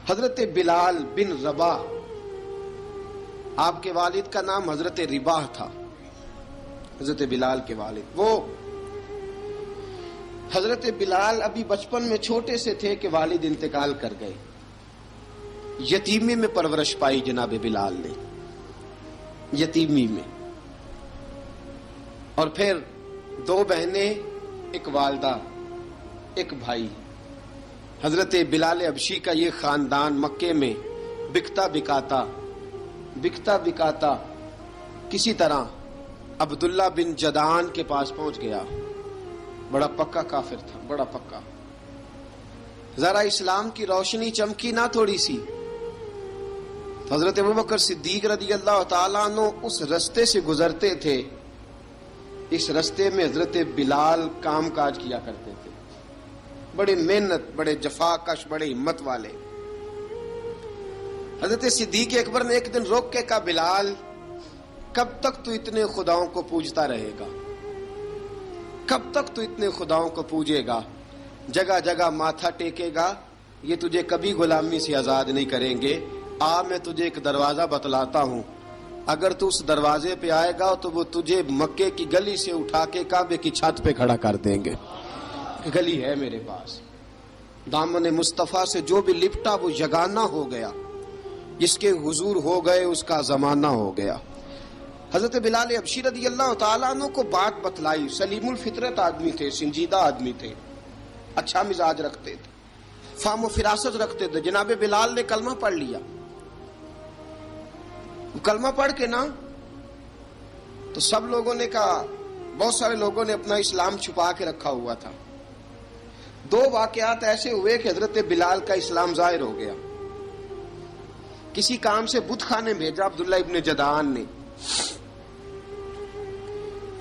حضرت بلال بن رباح، آپ کے والد کا نام حضرت رباح تھا، حضرت بلال کے والد۔ وہ حضرت بلال ابھی بچپن میں چھوٹے سے تھے کہ والد انتقال کر گئے، یتیمی میں پرورش پائی جناب بلال نے، یتیمی میں، اور پھر دو بہنیں، ایک والدہ، ایک بھائی۔ حضرت بلال حبشی کا یہ خاندان مکے میں بکتا بکاتا کسی طرح عبداللہ بن جدعان کے پاس پہنچ گیا۔ بڑا پکا کافر تھا، بڑا پکا۔ ذرا اسلام کی روشنی چمکی نہ تھوڑی سی، حضرت ابوبکر صدیق رضی اللہ تعالیٰ عنہ اس رستے سے گزرتے تھے، اس رستے میں حضرت بلال کام کاج کیا کرتے تھے، بڑے محنت، بڑے جفاکش، بڑے ہمت والے۔ حضرت صدیق اکبر نے ایک دن روک کے کہا، بلال کب تک تو اتنے خداؤں کو پوجتا رہے گا؟ کب تک تو اتنے خداؤں کو پوجے گا، جگہ جگہ ماتھا ٹیکے گا؟ یہ تجھے کبھی غلامی سے آزاد نہیں کریں گے۔ میں تجھے ایک دروازہ بتلاتا ہوں، اگر تو اس دروازے پہ آئے گا تو وہ تجھے مکے کی گلی سے اٹھا کے کعبے کی چھت پہ کھڑا کر دیں گے۔ گلی ہے میرے پاس، دامن مصطفیٰ سے جو بھی لپٹا وہ یگانہ ہو گیا، جس کے حضور ہو گئے اس کا زمانہ ہو گیا۔ حضرت بلال حبشی رضی اللہ تعالیٰ عنہ کو بات بتلائی، سلیم الفطرت آدمی تھے، سنجیدہ آدمی تھے، اچھا مزاج رکھتے تھے، فہم و فراست رکھتے تھے۔ جناب بلال نے کلمہ پڑھ لیا، کلمہ پڑھ کے نا تو سب لوگوں نے کہا، بہت سارے لوگوں نے اپنا اسلام چھپا کے رکھا ہوا تھا۔ دو واقعات ایسے ہوئے کہ حضرت بلال کا اسلام ظاہر ہو گیا۔ کسی کام سے بت خانے بھیجا عبداللہ ابن جدعان نے،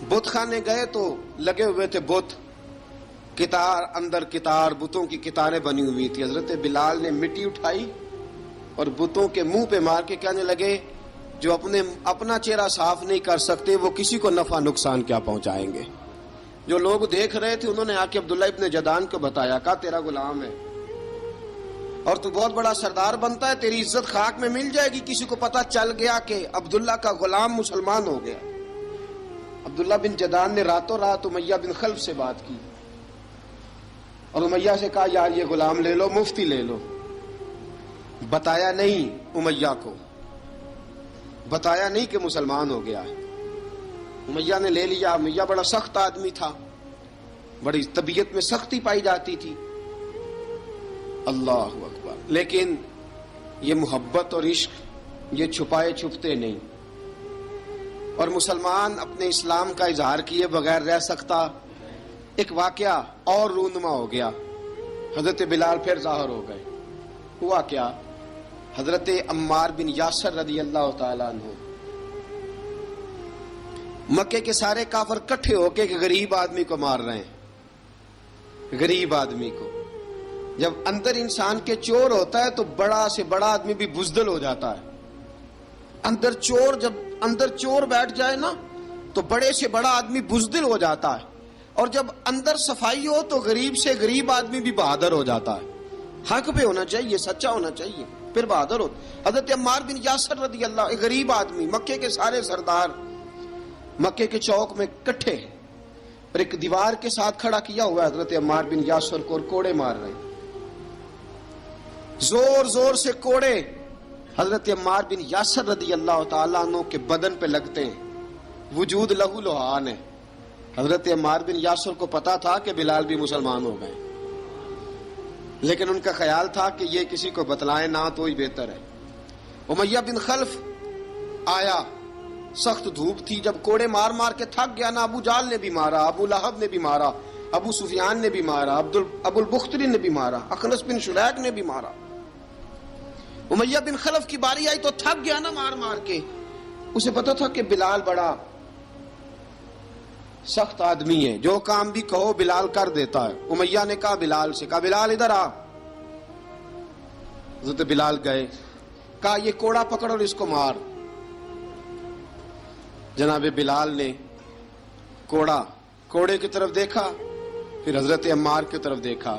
بت خانے گئے تو لگے ہوئے تھے بت، کتار اندر کتار، بتوں کی کتاریں بنی ہوئی تھی۔ حضرت بلال نے مٹی اٹھائی اور بتوں کے منہ پہ مار کے کہنے لگے، جو اپنا چہرہ صاف نہیں کر سکتے وہ کسی کو نفع نقصان کیا پہنچائیں گے۔ جو لوگ دیکھ رہے تھے انہوں نے آ کے عبداللہ ابن جدعان کو بتایا، کہا تیرا غلام ہے اور تو بہت بڑا سردار بنتا ہے، تیری عزت خاک میں مل جائے گی کسی کو پتہ چل گیا کہ عبداللہ کا غلام مسلمان ہو گیا۔ عبداللہ بن جدعان نے راتوں رات امیہ بن خلف سے بات کی اور امیہ سے کہا، یار یہ غلام لے لو، مفتی لے لو۔ بتایا نہیں امیہ کو، بتایا نہیں کہ مسلمان ہو گیا ہے۔ امیہ نے لے لیا۔ امیہ بڑا سخت آدمی تھا، بڑی طبیعت میں سختی پائی جاتی تھی، اللہ اکبر۔ لیکن یہ محبت اور عشق یہ چھپائے چھپتے نہیں، اور مسلمان اپنے اسلام کا اظہار کیے بغیر رہ سکتا۔ ایک واقعہ اور رونما ہو گیا، حضرت بلال پھر ظاہر ہو گئے۔ ہوا کیا؟ حضرت عمار بن یاسر رضی اللہ تعالیٰ عنہ، مکے کے سارے کافر کٹھے ہو کے ایک غریب آدمی کو مار رہے ہیں، غریب آدمی کو۔ جب اندر انسان کے چور ہوتا ہے تو بڑا سے بڑا آدمی بھی بزدل ہو جاتا ہے۔ جب اندر چور بیٹھ جائے نا تو بڑے سے بڑا آدمی بزدل ہو جاتا ہے، اور جب اندر صفائی ہو تو غریب سے غریب آدمی بھی بہادر ہو جاتا ہے۔ حق پہ ہونا چاہیے، سچا ہونا چاہیے، پھر بہادر ہو۔ حضرت عمار بن یاسر رضی اللہ، ایک غریب آدمی، مکے کے سارے سردار مکے کے چوک میں کٹھے ہیں اور ایک دیوار کے ساتھ کھڑا کیا ہوا ہے حضرت عمار بن یاسر کو، اور کوڑے مار رہے ہیں، زور زور سے کوڑے حضرت عمار بن یاسر رضی اللہ تعالیٰ عنہ کے بدن پہ لگتے ہیں، وجود لہو لہان ہے۔ حضرت عمار بن یاسر کو پتا تھا کہ بلال بھی مسلمان ہو گئے، لیکن ان کا خیال تھا کہ یہ کسی کو بتلائے نہ تو ہی بہتر ہے۔ امیہ بن خلف آیا، سخت دھوپ تھی، جب کوڑے مار مار کے تھک گیا نا، ابو جال نے بھی مارا، ابو لہب نے بھی مارا، ابو سفیان نے بھی مارا، ابو البختری نے بھی مارا، اخنس بن شلیک نے بھی مارا۔ امیہ بن خلف کی باری آئی تو تھک گیا نا مار مار کے، اسے پتا تھا کہ بلال بڑا سخت آدمی ہے، جو کام بھی کہو بلال کر دیتا ہے۔ امیہ نے کہا بلال سے، کہا بلال ادھر آ۔ حضرت بلال گئے، کہا یہ کوڑا پکڑ اور اس کو مار۔ جناب بلال نے کوڑے کی طرف دیکھا، پھر حضرت عمار کی طرف دیکھا،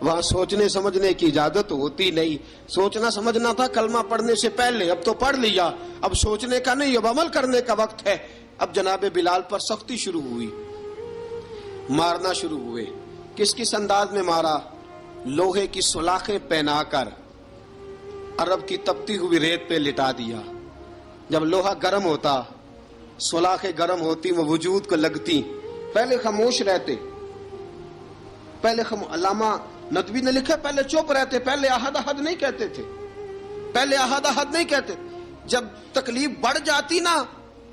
وہاں سوچنے سمجھنے کی اجازت ہوتی نہیں. سوچنا سمجھنا تھا کلمہ پڑھنے سے پہلے، اب تو پڑھ لیا، اب سوچنے کا نہیں، اب عمل کرنے کا وقت ہے. اب جناب بلال پر سختی شروع ہوئی، مارنا شروع ہوئے. کس کس انداز میں مارا؟ لوہے کی سلاخیں پہنا کر عرب کی تپتی ہوئی ریت پہ لٹا دیا. جب لوہا گرم ہوتا، سلاخیں گرم ہوتی، وہ وجود کو لگتی. پہلے خاموش رہتے، پہلے علامہ ندوی نے لکھا پہلے چپ رہتے، پہلے احد احد نہیں کہتے تھے، پہلے احد احد نہیں کہتے. جب تکلیف بڑھ جاتی نا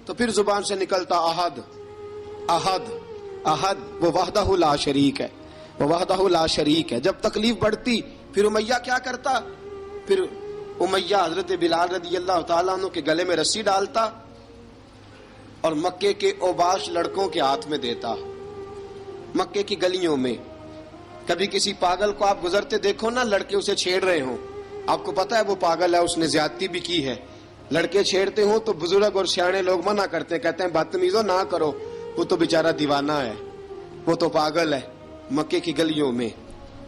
تو پھر زبان سے نکلتا احد احد احد. وہ وحدہ لا شریک ہے، وہ وحدہ لا شریک ہے. جب تکلیف بڑھتی پھر امیہ کیا کرتا؟ پھر امیہ حضرت بلال رضی اللہ تعالیٰ عنہ کے گلے میں رسی ڈالتا اور مکے کے اوباش لڑکوں کے ہاتھ میں دیتا. مکے کی گلیوں میں کبھی کسی پاگل کو آپ گزرتے دیکھو نا، لڑکے اسے چھیڑ رہے ہوں، آپ کو پتا ہے وہ پاگل ہے، اس نے زیادتی بھی کی ہے. لڑکے چھیڑتے ہوں تو بزرگ اور سیانے لوگ منع کرتے ہیں، کہتے ہیں بدتمیزوں نہ کرو، وہ تو بیچارہ دیوانہ ہے، وہ تو پاگل ہے. مکے کی گلیوں میں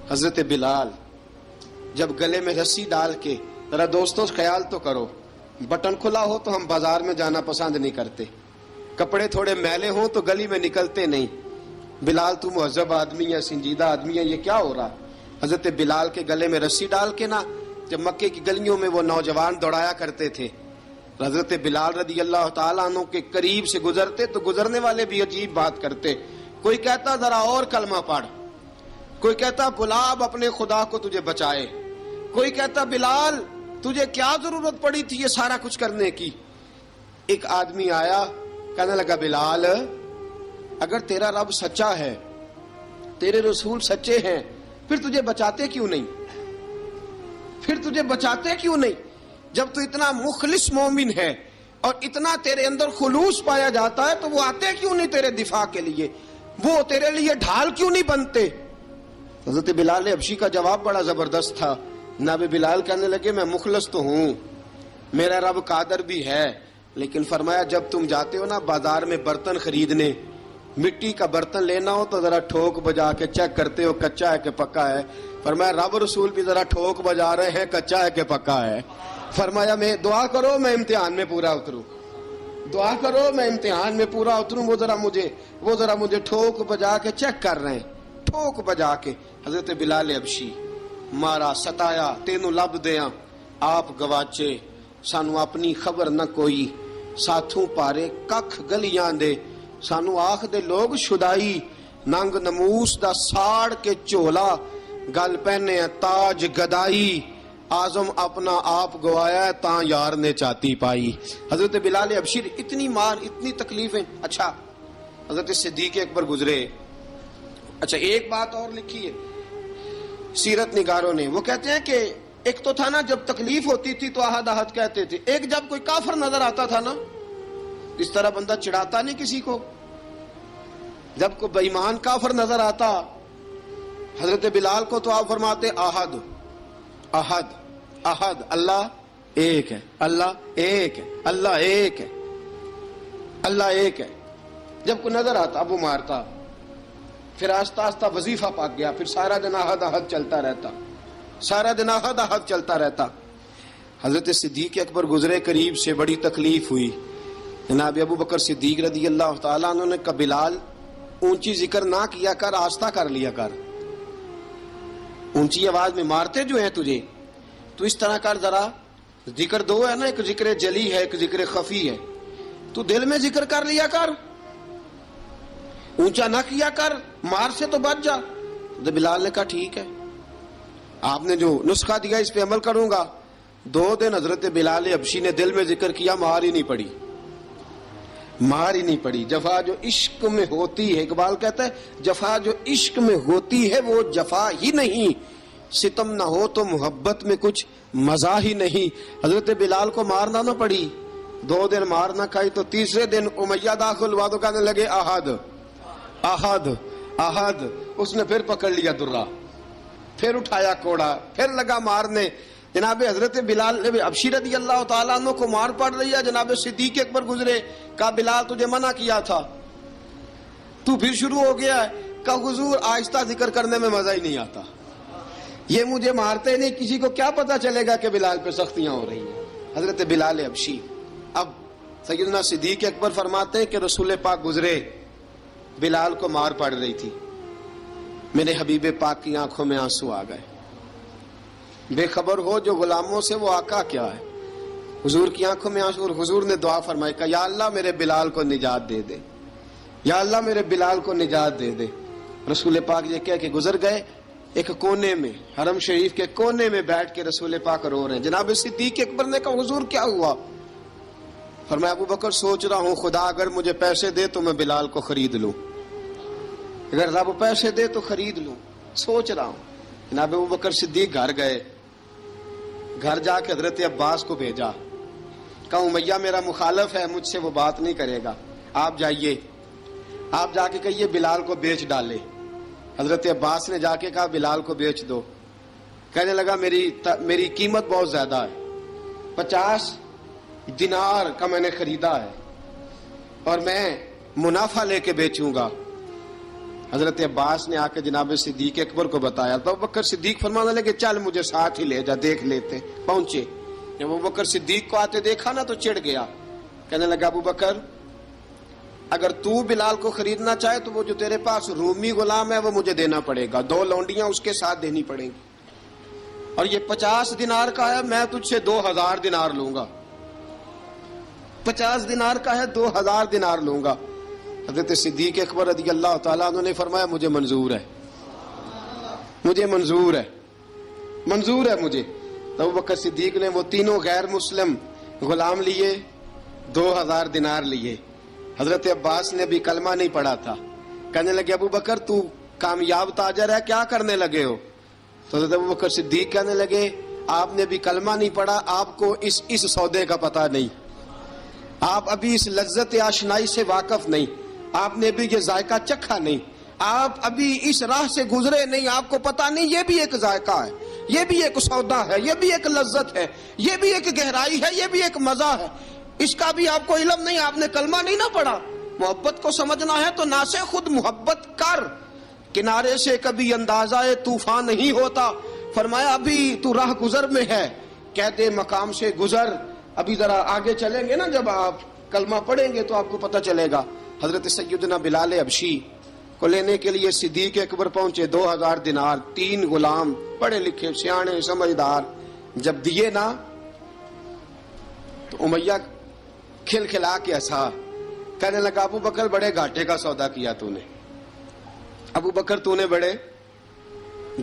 حضرت بلال جب گلے میں رسی ڈال کے، ذرا دوستوں خیال تو کرو، بٹن کھلا ہو تو ہم بازار میں جانا پسند نہیں کرتے، کپڑے تھوڑے میلے ہوں تو گلی میں نکلتے نہیں. بلال تو مہذب آدمی ہے، سنجیدہ آدمی ہے، یہ کیا ہو رہا؟ حضرت بلال کے گلے میں رسی ڈال کے نا، جب مکے کی گلیوں میں وہ نوجوان دوڑایا کرتے تھے، حضرت بلال رضی اللہ تعالیٰ عنہ کے قریب سے گزرتے تو گزرنے والے بھی عجیب بات کرتے. کوئی کہتا ذرا اور کلمہ پڑھ، کوئی کہتا بلا اب اپنے خدا کو تجھے بچائے، کوئی کہتا بلال تجھے کیا ضرورت پڑی تھی یہ سارا کچھ کرنے کی. ایک آدمی آیا کہنے لگا بلال اگر تیرا رب سچا ہے، تیرے رسول سچے ہیں، پھر تجھے بچاتے کیوں نہیں؟ پھر تجھے بچاتے کیوں نہیں؟ جب تو اتنا مخلص مومن ہے اور اتنا تیرے اندر خلوص پایا جاتا ہے تو وہ آتے کیوں نہیں تیرے دفاع کے لیے؟ وہ تیرے لیے ڈھال کیوں نہیں بنتے؟ حضرت بلال حبشی کا جواب بڑا زبردست تھا. جناب بلال کہنے لگے میں مخلص تو ہوں، میرا رب قادر بھی ہے، لیکن فرمایا جب تم جاتے ہو نا بازار میں برتن خریدنے، مٹی کا برتن لینا ہو تو ذرا ٹھوک بجا کے چیک کرتے ہو کچا ہے کہ پکا ہے. فرمایا رب رسول بھی ذرا ٹھوک بجا رہے ہیں کچا ہے کہ پکا ہے. فرمایا میں دعا کرو میں امتحان میں پورا اتروں، دعا کرو میں امتحان میں پورا اتروں. وہ ذرا مجھے ٹھوک بجا کے چیک کر رہے ہیں، ٹھوک بجا کے. حضرت بلال حبشی مارا ستایا تینوں لب دیاں آپ گواچے، سانو اپنی خبر نہ کوئی، ساتھوں پارے ککھ گلیاں دے، سانو آخ دے لوگ شدائی، ننگ نموس دا ساڑ کے چولا، گل پہنے تاج گدائی، آزم اپنا آپ گوایا ہے تاں یار نے چاتی پائی. حضرت بلال حبشی اتنی مار اتنی تکلیفیں. اچھا حضرت صدیق اکبر گزرے. اچھا ایک بات اور لکھی ہے سیرت نگاروں نے، وہ کہتے ہیں کہ ایک تو تھا نا جب تکلیف ہوتی تھی تو احد احد کہتے تھے، ایک جب کوئی کافر نظر آتا تھا نا، اس طرح بندہ چڑھاتا نہیں کسی کو، جب کوئی بے ایمان کافر نظر آتا حضرت بلال کو تو آپ فرماتے احد احد احد، اللہ ایک ہے، اللہ ایک ہے، اللہ ایک ہے، اللہ ایک ہے. جب کوئی نظر آتا اب وہ مارتا. پھر آہستہ آہستہ وظیفہ پاک گیا، پھر سارا دن احد احد چلتا رہتا، سارا دن احد احد چلتا رہتا. حضرت صدیق اکبر گزرے قریب سے، بڑی تکلیف ہوئی. جناب ابو بکر صدیق رضی اللہ تعالیٰ عنہ نے کہا بلال اونچی ذکر نہ کیا کر، آہستہ کر لیا کر، اونچی آواز میں مارتے جو ہیں تجھے تو اس طرح کر، ذرا ذکر دو ہے نا، ایک ذکر جلی ہے ایک ذکر خفی ہے، تو دل میں ذکر کر لیا کر، اونچا نہ کیا کر، مار سے تو بچ جا. تو بلال نے کہا ٹھیک ہے، آپ نے جو نسخہ دیا اس پہ عمل کروں گا. 2 دن حضرت بلال حبشی نے دل میں ذکر کیا، مار ہی نہیں پڑی، مار ہی نہیں پڑی. جفا جو عشق میں ہوتی ہے، اقبال کہتا ہے جفا جو عشق میں ہوتی ہے وہ جفا ہی نہیں، ستم نہ ہو تو محبت میں کچھ مزہ ہی نہیں. حضرت بلال کو مارنا نہ پڑی، 2 دن مار نہ کھائی تو تیسرے دن امیہ داخل ہوا تو کہنے لگے احد احد احد. اس نے پھر پکڑ لیا درہ، پھر اٹھایا کوڑا، پھر لگا مارنے. جناب حضرت بلال حبشی رضی اللہ تعالیٰ عنہ کو مار پڑ رہی ہے. جناب صدیق اکبر گزرے، کہا بلال تجھے منع کیا تھا، تو پھر شروع ہو گیا ہے. کہا حضور آہستہ ذکر کرنے میں مزہ ہی نہیں آتا، یہ مجھے مارتے نہیں، کسی کو کیا پتا چلے گا کہ بلال پہ سختیاں ہو رہی ہیں. حضرت بلال حبشی. اب سیدنا صدیق اکبر فرماتے ہیں کہ رسول پاک گزرے، بلال کو مار پڑ رہی تھی، میرے حبیب پاک کی آنکھوں میں آنسو آ گئے. بے خبر ہو جو غلاموں سے وہ آقا کیا ہے. حضور کی آنکھوں میں آنسو، اور حضور نے دعا فرمائی کہ یا اللہ میرے بلال کو نجات دے دے، یا اللہ میرے بلال کو نجات دے دے. رسول پاک یہ کہہ کے گزر گئے. ایک کونے میں، حرم شریف کے کونے میں بیٹھ کے رسول پاک رو رہے ہیں. جناب صدیق اکبر نے کہا حضور کیا ہوا؟ فرمایا ابو بکر سوچ رہا ہوں خدا اگر مجھے پیسے دے تو میں بلال کو خرید لوں، اگر رب پیسے دے تو خرید لوں، سوچ رہا ہوں. جناب ابو بکر صدیق گھر گئے، گھر جا کے حضرت عباس کو بھیجا، کہا امیہ میرا مخالف ہے، مجھ سے وہ بات نہیں کرے گا، آپ جائیے، آپ جا کے کہیے بلال کو بیچ ڈالے. حضرت عباس نے جا کے کہا بلال کو بیچ دو. کہنے لگا میری قیمت بہت زیادہ ہے، 50 دینار کا میں نے خریدا ہے اور میں منافع لے کے بیچوں گا. حضرت عباس نے آ کے جناب صدیق اکبر کو بتایا تو ابو بکر صدیق فرمانے لگے چل مجھے ساتھ ہی لے جا، دیکھ لیتے. پہنچے، جب ابو بکر صدیق کو آتے دیکھا نا تو چڑ گیا. کہنے لگا ابو بکر اگر تو بلال کو خریدنا چاہے تو وہ جو تیرے پاس رومی غلام ہے وہ مجھے دینا پڑے گا، 2 لونڈیاں اس کے ساتھ دینی پڑیں گی، اور یہ 50 دینار کا ہے، میں تجھ سے 2000 دینار لوں گا. 50 دینار کا ہے، 2000 دینار لوں گا. حضرت صدیق اکبر رضی اللہ تعالیٰ عنہ نے فرمایا مجھے منظور ہے، مجھے منظور ہے، منظور ہے مجھے. تو ابو بکر صدیق نے وہ تینوں غیر مسلم غلام لیے، 2000 دینار لیے. حضرت عباس نے بھی کلمہ نہیں پڑھا تھا. کہنے لگے ابو بکر تو کامیاب تاجر ہے، کیا کرنے لگے ہو؟ تو حضرت ابو بکر صدیق کہنے لگے آپ نے بھی کلمہ نہیں پڑھا، آپ کو اس سودے کا پتہ نہیں، آپ ابھی اس لذت آشنائی سے واقف نہیں، آپ نے بھی یہ ذائقہ چکھا نہیں، آپ ابھی اس راہ سے گزرے نہیں، آپ کو پتہ نہیں یہ بھی ایک ذائقہ ہے، یہ بھی ایک سودا ہے، یہ بھی ایک لذت ہے، یہ بھی ایک گہرائی ہے، یہ بھی ایک مزہ ہے، اس کا بھی آپ کو علم نہیں، آپ نے کلمہ نہیں نہ پڑھا. محبت کو سمجھنا ہے تو نہ سے خود محبت کر، کنارے سے کبھی اندازہ طوفان نہیں ہوتا. فرمایا ابھی تو راہ گزر میں ہے، کہتے مقام سے گزر، ابھی ذرا آگے چلیں گے نا، جب آپ کلمہ پڑھیں گے تو آپ کو پتہ چلے گا. حضرت سیدنا بلال حبشی کو لینے کے لیے صدیق اکبر پہنچے، 2000 دینار، 3 غلام پڑھے لکھے سیانے سمجھدار. جب دیے نا تو امیہ کھل کھلا کے ہنسا. کہنے لگا ابو بکر بڑے گھاٹے کا سودا کیا تو نے، ابو بکر تو نے بڑے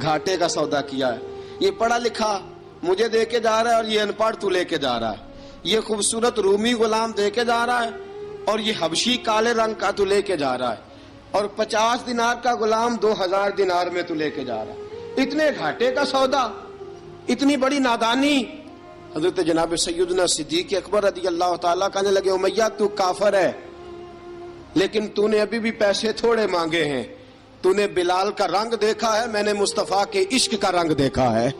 گھاٹے کا سودا کیا ہے. یہ پڑھا لکھا مجھے دے کے جا رہا ہے اور یہ ان پڑھ تو لے کے جا رہا ہے، یہ خوبصورت رومی غلام دے کے جا رہا ہے اور یہ حبشی کالے رنگ کا تو لے کے جا رہا ہے، اور 50 دینار کا غلام 2000 دینار میں تو لے کے جا رہا ہے. اتنے گھاٹے کا سودا، اتنی بڑی نادانی. حضرت جناب سیدنا صدیق اکبر رضی اللہ تعالیٰ کہنے لگے امیہ تو کافر ہے، لیکن تو نے ابھی بھی پیسے تھوڑے مانگے ہیں، تو نے بلال کا رنگ دیکھا ہے، میں نے مصطفیٰ کے عشق کا رنگ دیکھا ہے.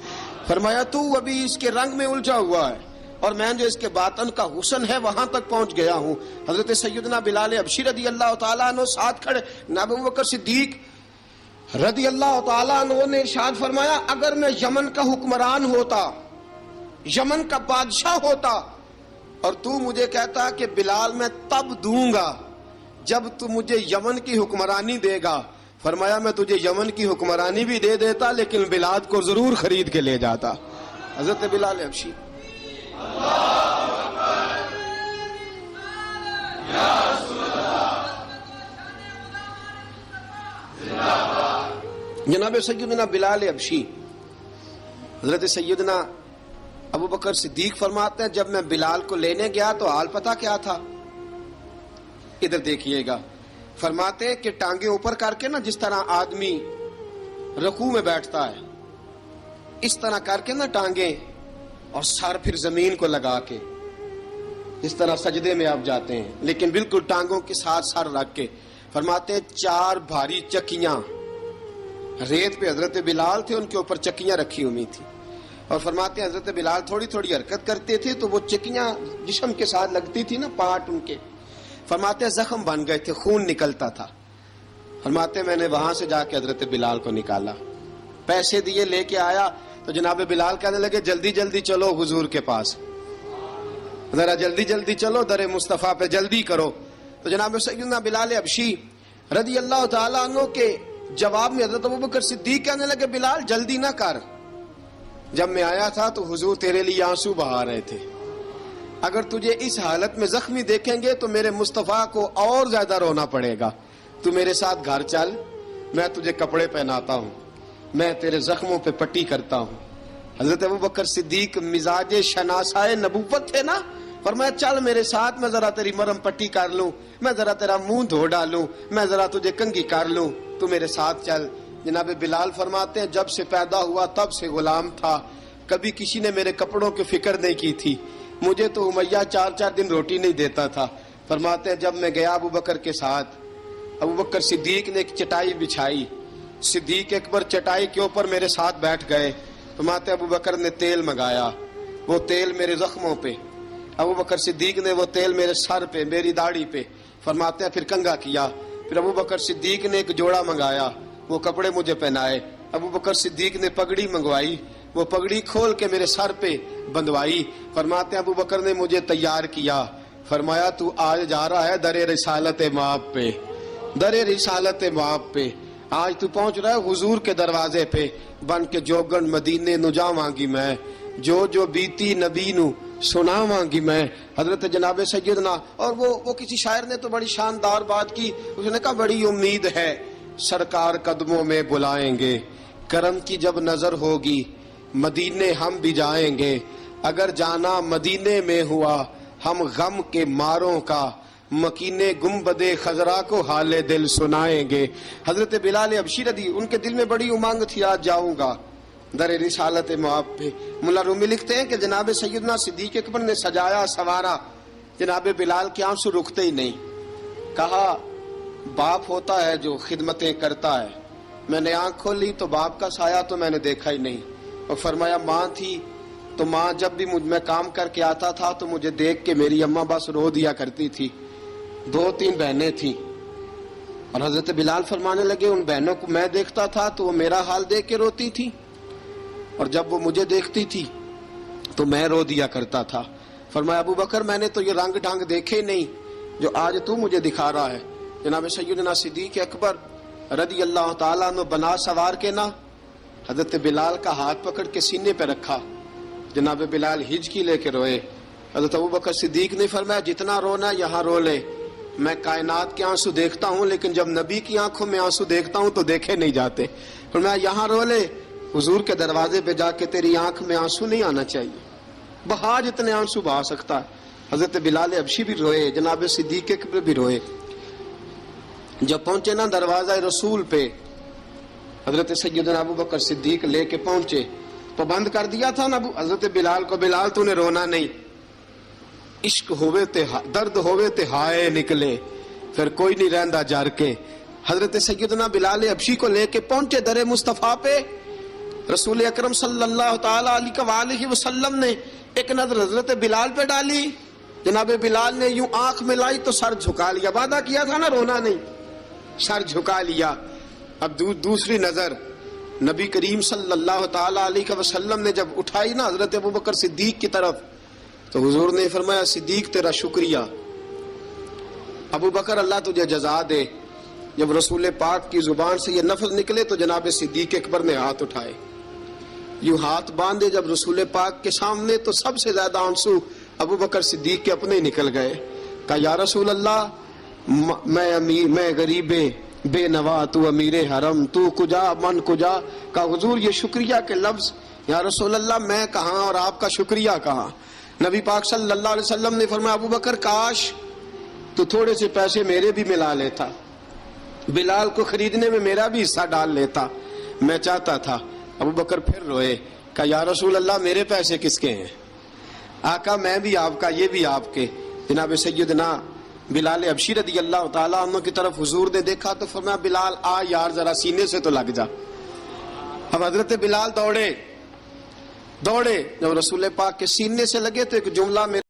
فرمایا تو ابھی اس کے رنگ میں الجھا ہوا ہے اور میں جو اس کے باطن کا حسن ہے وہاں تک پہنچ گیا ہوں. حضرت سیدنا بلال حبشی رضی اللہ تعالیٰ عنہ ساتھ کھڑے. ابو بکر صدیق رضی اللہ تعالیٰ عنہ نے ارشاد فرمایا اگر میں یمن کا حکمران ہوتا، یمن کا بادشاہ ہوتا، اور تو مجھے کہتا کہ بلال میں تب دوں گا جب تو مجھے یمن کی حکمرانی دے گا. فرمایا میں تجھے یمن کی حکمرانی بھی دے دیتا لیکن بلال کو ضرور خرید کے لے جاتا. حضرت بلال حبشی. جناب سیدنا بلال حبشی، حضرت سیدنا ابو بکر صدیق فرماتے ہیں جب میں بلال کو لینے گیا تو حال پتہ کیا تھا؟ ادھر دیکھیے گا. فرماتے ہیں کہ ٹانگیں اوپر کر کے نا، جس طرح آدمی رکوع میں بیٹھتا ہے اس طرح کر کے نا ٹانگیں، اور سر پھر زمین کو لگا کے اس طرح سجدے میں آپ جاتے ہیں، لیکن بالکل ٹانگوں کے ساتھ سر رکھ کے. فرماتے ہیں 4 بھاری چکیاں ریت پہ حضرت بلال تھے، ان کے اوپر چکیاں رکھی ہوئی تھی، اور فرماتے ہیں حضرت بلال تھوڑی تھوڑی حرکت کرتے تھے تو وہ چکیاں جسم کے ساتھ لگتی تھی نا، پارٹ ان کے. فرماتے ہیں زخم بن گئے تھے، خون نکلتا تھا. فرماتے ہیں میں نے وہاں سے جا کے حضرت بلال کو نکالا. پیسے دیے لے کے آیا تو جناب بلال کہنے لگے جلدی جلدی چلو حضور کے پاس، ذرا جلدی جلدی چلو در مصطفیٰ پہ جلدی کرو. تو جناب سیدنا بلال حبشی رضی اللہ تعالیٰ عنہ کے جواب میں حضرت ابوبکر صدیق کہنے لگے بلال جلدی نہ کر، جب میں آیا تھا تو حضور تیرے لیے آنسو بہا رہے تھے، اگر تجھے اس حالت میں زخمی دیکھیں گے تو میرے مصطفیٰ کو اور زیادہ رونا پڑے گا، تو میرے ساتھ گھر چل، میں تجھے کپڑے پہناتا ہوں، میں تیرے زخموں پہ پٹی کرتا ہوں. حضرت ابوبکر صدیق مزاج شناسائے نبوت تھے نا، فرمایا چل میرے ساتھ، میں ذرا تیری مرم پٹی کر لوں، میں ذرا تیرا منہ دھو ڈالوں، میں ذرا تجھے کنگھی کر لوں، تو میرے ساتھ چل. جناب بلال فرماتے ہیں جب سے پیدا ہوا تب سے غلام تھا، کبھی کسی نے میرے کپڑوں کی فکر نہیں کی تھی، مجھے تو امیہ 4 دن روٹی نہیں دیتا تھا. فرماتے ہیں جب میں گیا ابوبکر کے ساتھ، ابوبکر صدیق نے ایک چٹائی بچھائی، صدیق اکبر چٹائی کے اوپر میرے ساتھ بیٹھ گئے. فرماتے ہیں ابوبکر نے تیل منگایا، وہ تیل میرے زخموں پہ، ابوبکر صدیق نے وہ تیل میرے سر پہ، میری داڑھی پہ. فرماتے ہیں پھر کنگھا کیا، پھر ابوبکر صدیق نے ایک جوڑا منگایا، وہ کپڑے مجھے پہنائے. ابوبکر صدیق نے پگڑی منگوائی، وہ پگڑی کھول کے میرے سر پہ بندھوائی. فرماتے ہیں ابوبکر نے مجھے تیار کیا، فرمایا تو آج جا رہا ہے در رسالت مآب پہ، در رسالت مآب پہ، آج تو پہنچ رہا ہے حضور کے دروازے پہ، بن کے جوگن مدینے نو جاواں گی میں، جو بیتی نبی نو سناواں گی میں. حضرت جناب سیدنا، اور وہ کسی شاعر نے تو بڑی شاندار بات کی، اس نے کہا بڑی امید ہے سرکار قدموں میں بلائیں گے، کرم کی جب نظر ہوگی مدینے ہم بھی جائیں گے، اگر جانا مدینے میں ہوا ہم غم کے ماروں کا، مکینے گنبدے خضرا کو حال دل سنائیں گے. حضرت بلال حبشی رضی ان کے دل میں بڑی امنگ تھی آج جاؤں گا در رسالت مآب پہ. ملا رومی لکھتے ہیں کہ جناب سیدنا صدیق اکبر نے سجایا سوارا، جناب بلال کے آنسو رکتے ہی نہیں. کہا باپ ہوتا ہے جو خدمتیں کرتا ہے، میں نے آنکھ کھولی تو باپ کا سایہ تو میں نے دیکھا ہی نہیں. اور فرمایا ماں تھی تو ماں جب بھی میں کام کر کے آتا تھا تو مجھے دیکھ کے میری اماں بس رو دیا کرتی تھی. 2-3 بہنیں تھیں، اور حضرت بلال فرمانے لگے ان بہنوں کو میں دیکھتا تھا تو وہ میرا حال دیکھ کے روتی تھی، اور جب وہ مجھے دیکھتی تھی تو میں رو دیا کرتا تھا. فرمایا ابوبکر میں نے تو یہ رنگ ڈھنگ دیکھے نہیں جو آج تو مجھے دکھا رہا ہے. جناب سیدنا صدیق اکبر رضی اللہ تعالیٰ عنہ بنا سوار کے نا حضرت بلال کا ہاتھ پکڑ کے سینے پہ رکھا، جناب بلال ہجکی لے کے روئے. حضرت ابوبکر صدیق نے فرمایا جتنا رونا یہاں رو لے، میں کائنات کے آنسو دیکھتا ہوں لیکن جب نبی کی آنکھوں میں آنسو دیکھتا ہوں تو دیکھے نہیں جاتے. فرمایا یہاں رو لے، حضور کے دروازے پہ جا کے تیری آنکھ میں آنسو نہیں آنا چاہیے، بہا جتنے آنسو بہا سکتا ہے. حضرت بلال حبشی بھی روئے، جناب صدیق اکبر بھی روئے. جب پہنچے نا دروازہ رسول پہ، حضرت سیدنا ابوبکر صدیق لے کے پہنچے تو بند کر دیا تھا نا حضرت بلال کو، بلال تو نے رونا نہیں، عشق ہوئے تے درد ہوئے تے ہائے نکلے، پھر کوئی نہیں رہندا جار کے. حضرت سیدنا بلال حبشی کو لے کے پہنچے در مصطفیٰ پہ. رسول اکرم صلی اللہ تعالی علیہ وسلم نے ایک نظر حضرت بلال پہ ڈالی، جناب بلال نے یوں آنکھ ملائی تو سر جھکا لیا، وعدہ کیا تھا نا رونا نہیں، سر جھکا لیا. اب دوسری نظر نبی کریم صلی اللہ تعالی علیہ وسلم نے جب اٹھائی نا حضرت ابوبکر صدیق کی طرف تو حضور نے فرمایا صدیق تیرا شکریہ، ابوبکر اللہ تجھے جزا دے. جب رسول پاک کی زبان سے یہ لفظ نکلے تو جناب صدیق اکبر نے ہاتھ اٹھائے، یوں ہاتھ باندھے جب رسول پاک کے سامنے تو سب سے زیادہ آنسو ابوبکر صدیق کے اپنے نکل گئے. کہا یا رسول اللہ میں غریب بے نوا، تو امیر حرم، تو کجا من کجا. کہا حضور یہ شکریہ کے لفظ، یا رسول اللہ میں کہاں اور آپ کا شکریہ کہاں. نبی پاک صلی اللہ علیہ وسلم نے فرمایا ابوبکر کاش تو تھوڑے سے پیسے میرے بھی ملا لیتا، بلال کو خریدنے میں میرا بھی حصہ ڈال لیتا، میں چاہتا تھا. ابوبکر پھر روئے. کہا یا رسول اللہ میرے پیسے کس کے ہیں؟ آقا میں بھی آپ کا، یہ بھی آپ کے. جناب سیدنا بلال حبشی رضی اللہ تعالیٰ عنہ کی طرف حضور نے دیکھا تو فرمایا بلال آ یار ذرا سینے سے تو لگ جا. اب حضرت بلال دوڑے، جب رسول پاک کے سینے سے لگے تو ایک جملہ میرے